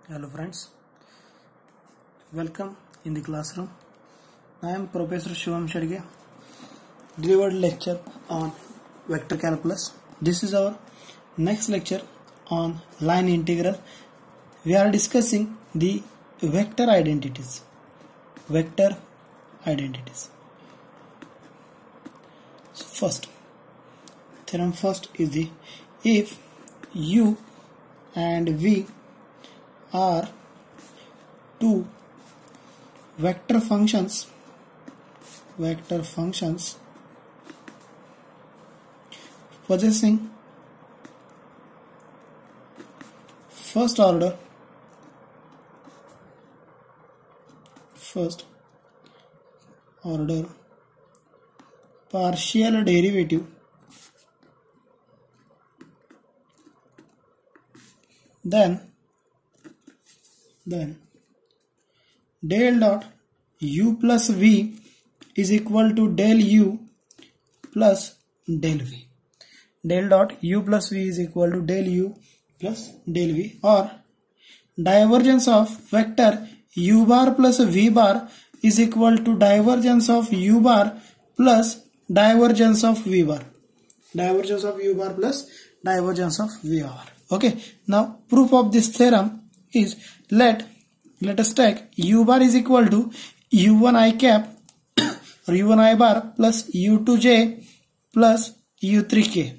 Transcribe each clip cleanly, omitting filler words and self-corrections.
Hello friends, welcome in the classroom. I am Professor Shivam Shadge, delivered lecture on vector calculus. This is our next lecture on line integral. We are discussing the vector identities. Vector identities. First, theorem first is the if u and v are two vector functions possessing first order partial derivative, then del dot u plus v is equal to del u plus del v. Del dot u plus v is equal to del u plus del v, or divergence of vector u bar plus v bar is equal to divergence of u bar plus divergence of v bar. Divergence of u bar plus divergence of v bar. Okay, now proof of this theorem is let us take u bar is equal to u1 I cap or u1 I bar plus u2 j plus u3 k.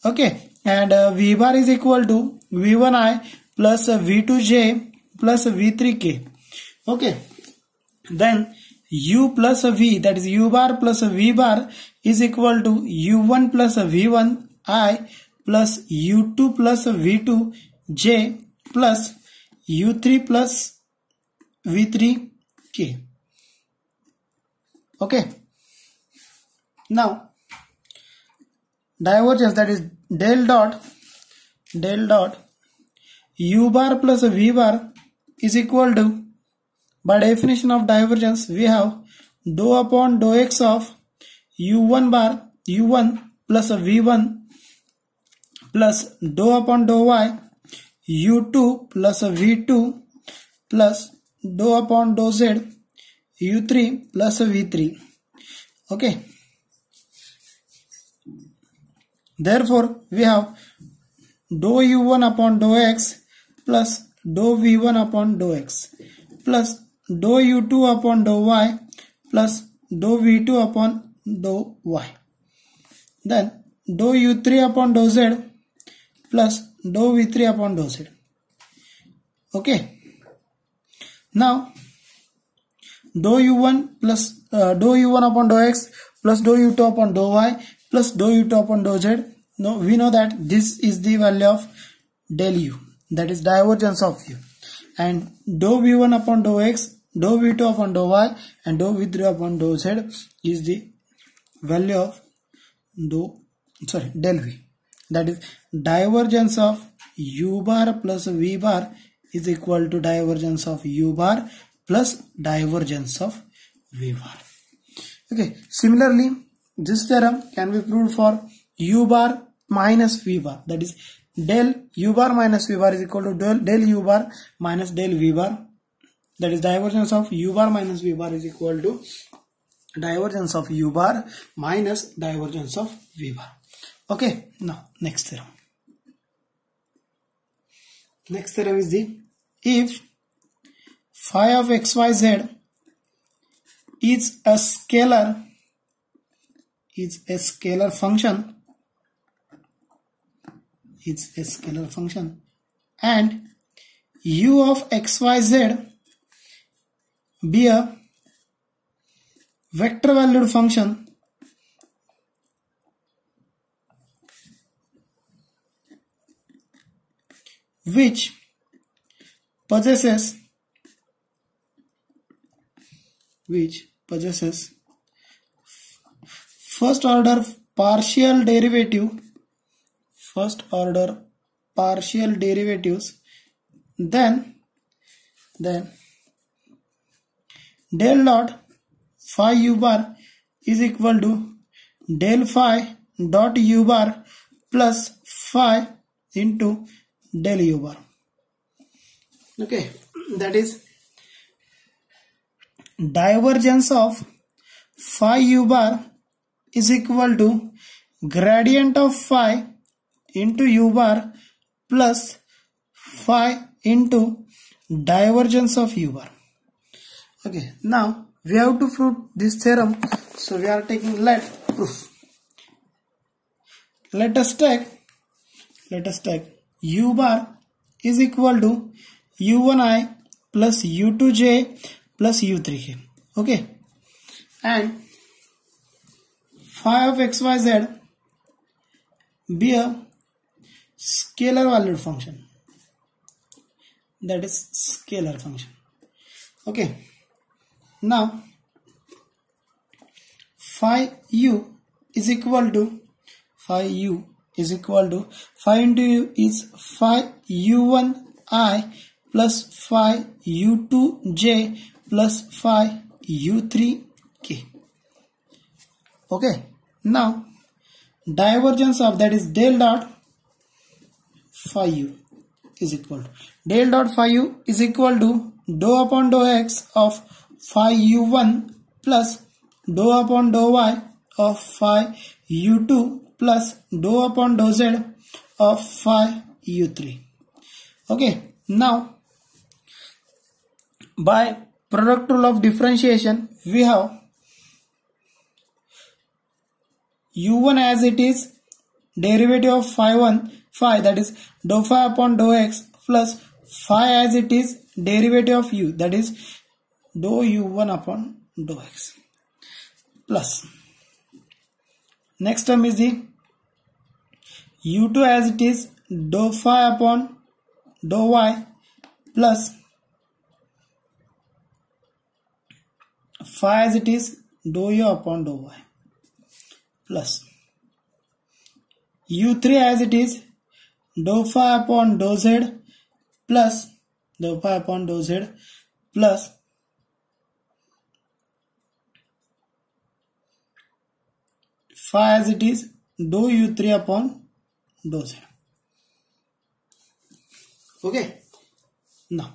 Okay, and v bar is equal to v1 I plus v2 j plus v3 k. Okay, then u plus v, that is u bar plus v bar, is equal to u1 plus v1 I plus u2 plus v2 j plus u3 plus v3 k. Okay, now divergence, that is del dot u bar plus v bar is equal to, by definition of divergence we have dou upon dou x of u1 plus v1 plus dou upon dou y u2 plus v2 plus dou upon dou z u3 plus v3. Okay, therefore we have dou u1 upon dou x plus dou v1 upon dou x plus dou u2 upon dou y plus dou v2 upon dou y, then dou u3 upon dou z plus dou v3 upon dou z. Okay, now dou u1 plus dou u1 upon dou x plus dou u2 upon dou y plus dou u2 upon dou z. Now we know that this is the value of del u, that is divergence of u, and dou v1 upon dou x, dou v2 upon dou y and dou v3 upon dou z is the value of del v, that is divergence of u bar plus v bar is equal to divergence of u bar plus divergence of v bar. Okay, similarly this theorem can be proved for u bar minus v bar, that is del u bar minus v bar is equal to del u bar minus del v bar, that is divergence of u bar minus v bar is equal to divergence of u bar minus divergence of v bar. Okay, now next theorem. Next theorem is the if phi of xyz is a scalar function and u of xyz be a vector valued function, which possesses first order partial derivatives, then del dot phi u bar is equal to del phi dot u bar plus phi into del u bar. Okay, that is divergence of phi u bar is equal to gradient of phi into u bar plus phi into divergence of u bar. Okay, now we have to prove this theorem, so we are taking let proof. Let us take u bar is equal to u1i plus u2j plus u3k. Okay, and phi of xyz be a scalar valued function, that is scalar function. Okay, now phi u is equal to phi into u is phi u1i plus phi u2j plus phi u3k. Okay, now divergence of, that is del dot phi u is equal to dou upon dou x of phi u1 plus dou upon dou y of phi u2 plus dou upon dou z of phi u3. Okay, now by product rule of differentiation we have u1 as it is derivative of phi, that is dou phi upon dou x plus phi as it is derivative of u, that is dou u1 upon dou x, plus next term is the u2 as it is dou phi upon dou y plus phi as it is dou u upon dou y, plus u3 as it is dou phi upon dou z plus dou phi upon dou z plus phi as it is dou u3 upon dou z. Okay, now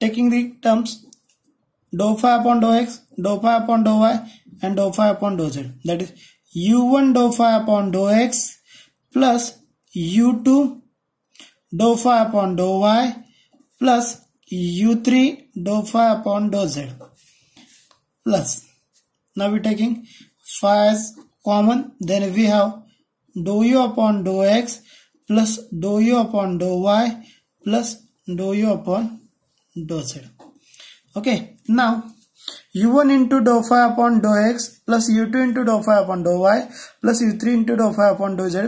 taking the terms dou phi upon dou x, dou phi upon dou y and dou phi upon dou z, that is u1 dou phi upon dou x plus u2 dou phi upon dou y plus u3 dou phi upon dou z, plus now we are taking phi as common, then we have dou u upon dou x plus dou u upon dou y plus dou u upon dou z. Okay, now u1 into dou phi upon dou x plus u2 into dou phi upon dou y plus u3 into dou phi upon dou z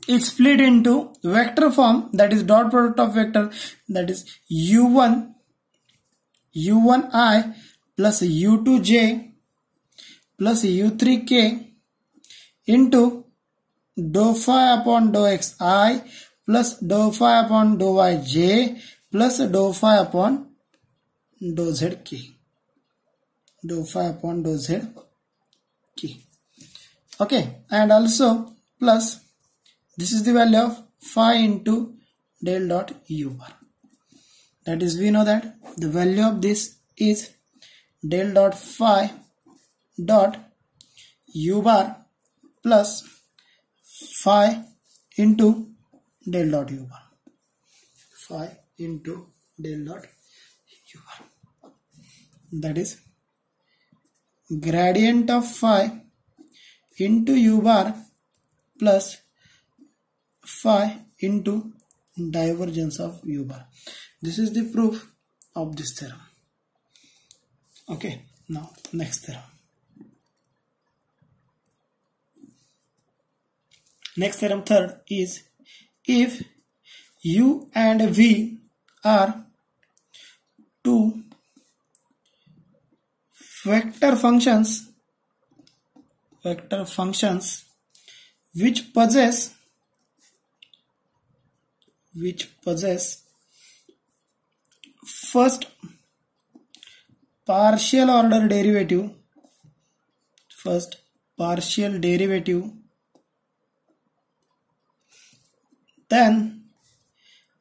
is split into vector form, that is dot product of vector, that is u1i plus u2j plus u3k into dou phi upon dou xi plus dou phi upon dou yj plus dou phi upon dou zk, dou phi upon dou zk. Okay, and also plus this is the value of phi into del dot u bar, that is we know that the value of this is del dot phi dot u bar plus phi into del dot u bar, phi into del dot u bar, that is gradient of phi into u bar plus phi into divergence of u bar. This is the proof of this theorem. Okay, now next theorem. Next theorem, third, is if u and v are two vector functions which possess first partial order derivative, then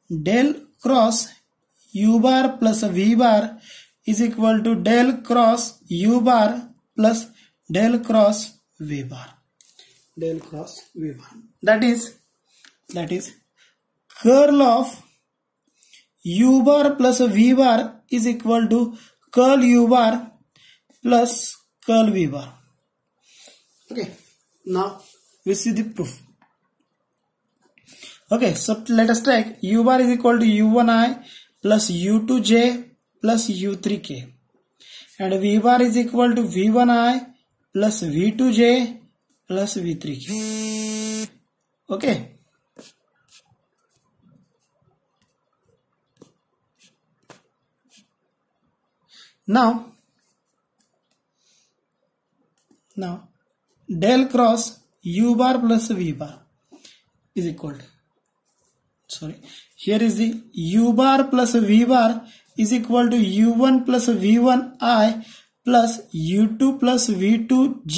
del cross u bar plus v bar is equal to del cross u bar plus del cross v bar. Del cross v bar. That is curl of u bar plus v bar is equal to curl u bar plus curl v bar. Okay, now we see the proof. Okay, so let us take u bar is equal to u1i plus u2j plus u3k, and v bar is equal to v1i plus v2j plus v3k. Okay. Now del cross u bar plus v bar is equal to, here is the u bar plus v bar is equal to u1 plus v1i plus u2 plus v2j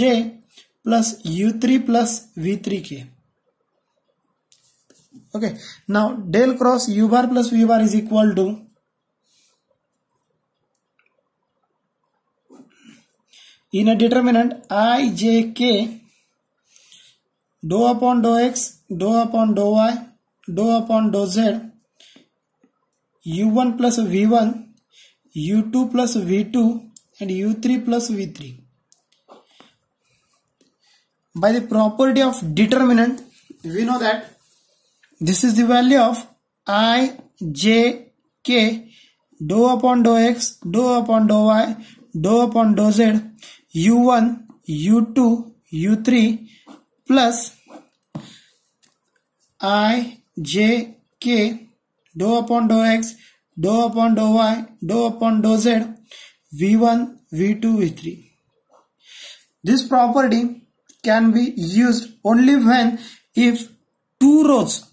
plus u3 plus v3k. Okay, now del cross u bar plus v bar is equal to in a determinant I, j, k, dou upon dou x, dou upon dou y, dou upon dou z, u1 plus v1, u2 plus v2 and u3 plus v3. By the property of determinant, we know that this is the value of I, j, k, dou upon dou x, dou upon dou y, dou upon dou z, u1, u2, u3 plus I, j, k, dou upon dou x, dou upon dou y, dou upon dou z, v1, v2, v3. This property can be used only when if two rows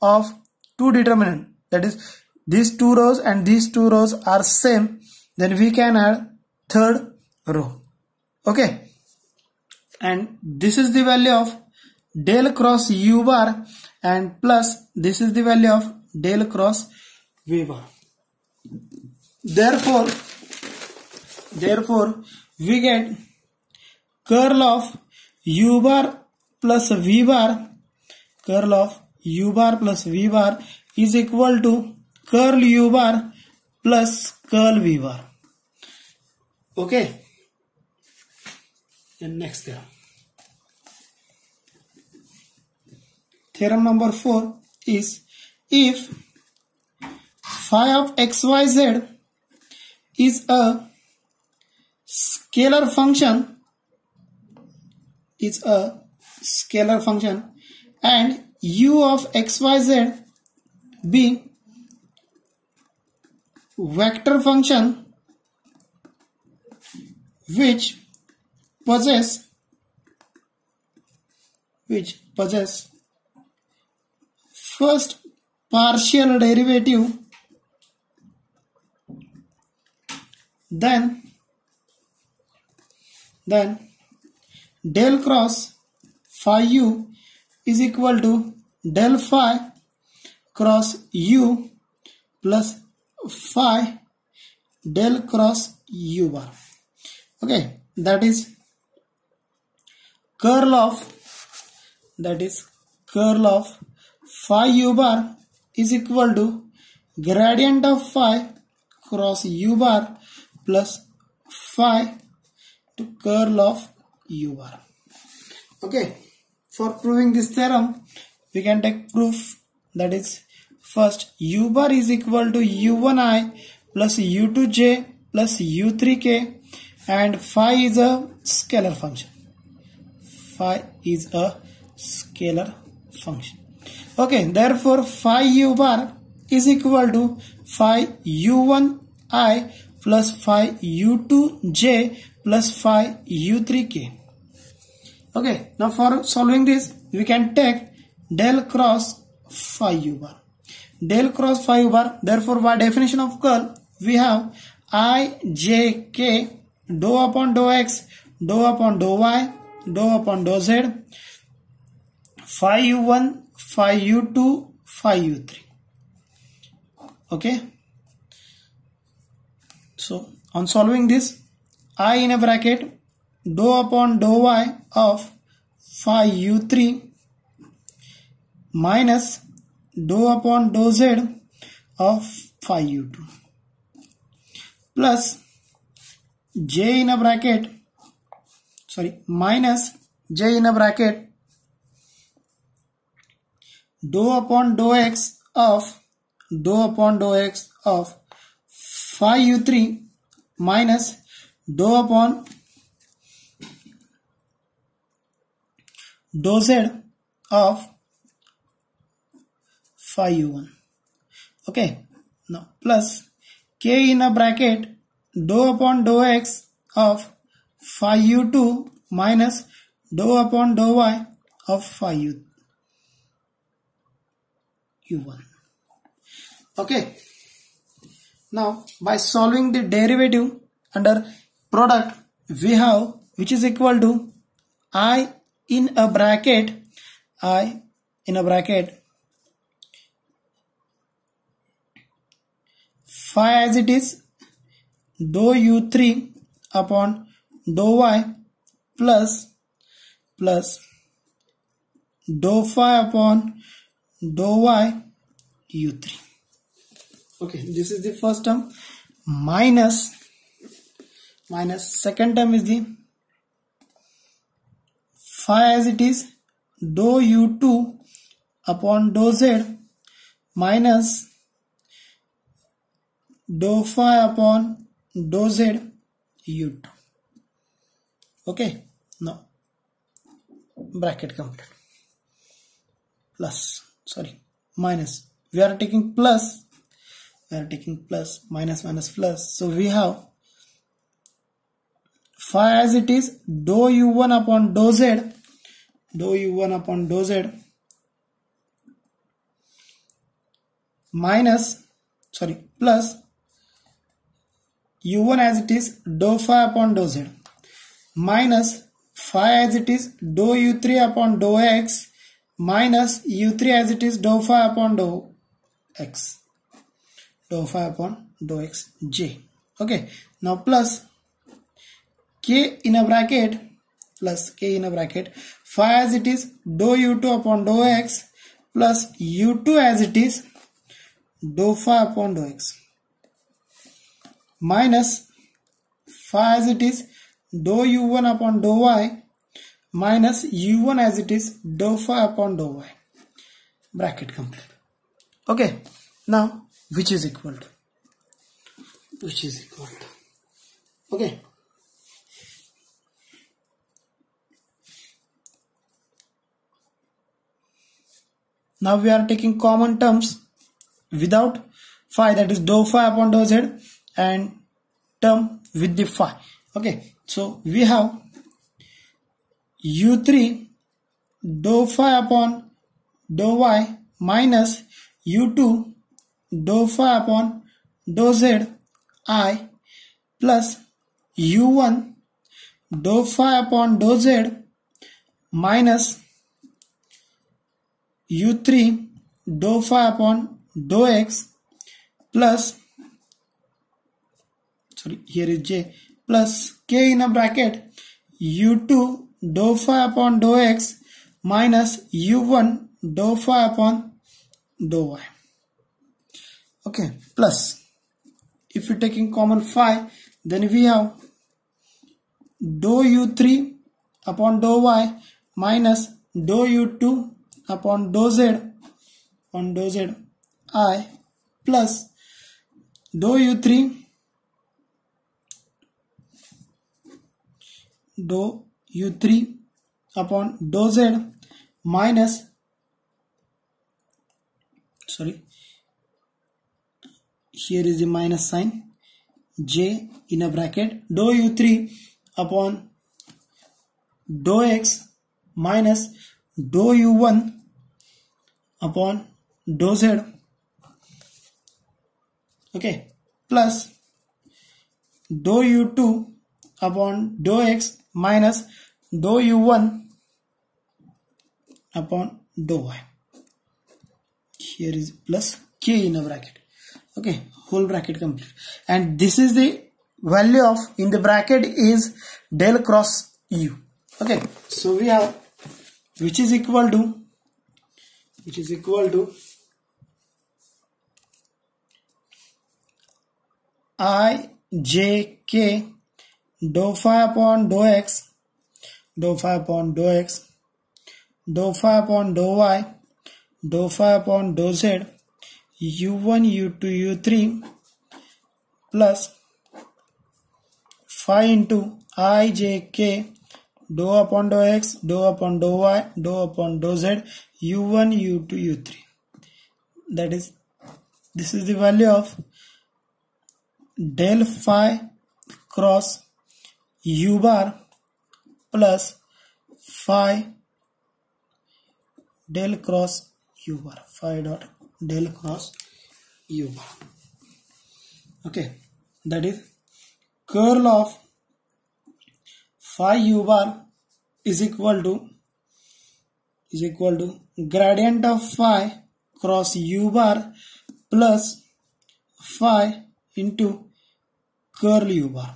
of two determinant, that is these two rows and these two rows are same, then we can add third row. Okay, and this is the value of del cross u bar and plus this is the value of del cross v bar. Therefore we get curl of u bar plus v bar, curl of u bar plus v bar is equal to curl u bar plus curl v bar. Okay, and next theorem number 4 is if phi of xyz is a scalar function and u of xyz be vector function which possess first partial derivative, then del cross phi u is equal to del phi cross u plus phi del cross u bar. Okay, that is curl of phi u bar is equal to gradient of phi cross u bar plus phi to curl of u bar. Okay, for proving this theorem we can take proof, that is first u bar is equal to u1i plus u2j plus u3k and phi is a scalar function. Okay, therefore phi u bar is equal to phi u1i plus phi u2j plus phi u3k. Okay, now for solving this we can take del cross phi u bar. Del cross phi u bar, therefore by definition of curl we have I, j, k, dou upon dou x, dou upon dou y, dou upon dou z, phi u1, phi u2, phi u3. Okay, so on solving this, I in a bracket dou upon dou y of phi u3 minus dou upon dou z of phi u2 plus j in a bracket, minus j in a bracket dou upon dou x of phi u3 minus dou upon dou z of phi u1. Okay, now plus k in a bracket dou upon dou x of phi u2 minus dou upon dou y of phi u1. Okay, now by solving the derivative under product, we have which is equal to I in a bracket phi as it is dou u3 upon dou y plus dou phi upon dou y u3. Okay, this is the first term, minus second term is the phi as it is dou u2 upon dou z minus dou phi upon dou z u2. Okay, now bracket complete. Minus, we are taking plus, minus plus, so we have phi as it is dou u1 upon dou z plus u1 as it is dou phi upon dou z minus phi as it is dou u3 upon dou x minus u3 as it is dou phi upon dou x j. Okay, now plus k in a bracket phi as it is dou u2 upon dou x plus u2 as it is dou phi upon dou x minus phi as it is dou u1 upon dou y minus u1 as it is dou phi upon dou y. Bracket complete. Okay, now which is equal to. Okay, now we are taking common terms without phi, that is dou phi upon dou z, and term with the phi. Okay, so we have u3 dou phi upon dou y minus u2 dou phi upon dou z I plus u1 dou phi upon dou z minus u3 dou phi upon dou x plus, here is j, plus k in a bracket u2 dou phi upon dou x minus u1 dou phi upon dou y. Okay, plus if you taking common phi, then we have dou u3 upon dou y minus dou u2 upon dou z I plus dou u3 upon dou z minus, here is the minus sign, j in a bracket dou u3 upon dou x minus dou u1 upon dou z. Okay, plus dou u2 upon dou x minus dou u1 upon dou y. Here is plus k in a bracket. Okay, whole bracket complete, and this is the value of in the bracket is del cross u. Okay, so we have which is equal to I j k dou phi upon dou x, dou phi upon dou x, dou phi upon dou y, dou phi upon dou z, u1 u2 u3 plus phi into I j k dou upon dou x, dou upon dou y, dou upon dou z, u1 u2 u3. That is, this is the value of del phi cross u bar plus phi del cross u bar, phi dot del cross u bar. Okay, that is curl of phi u bar is equal to gradient of phi cross u bar plus phi into curl u bar.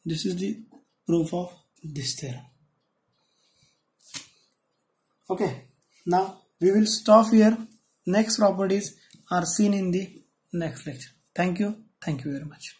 This is the proof of this theorem. Okay, now we will stop here. Next properties are seen in the next lecture. Thank you very much.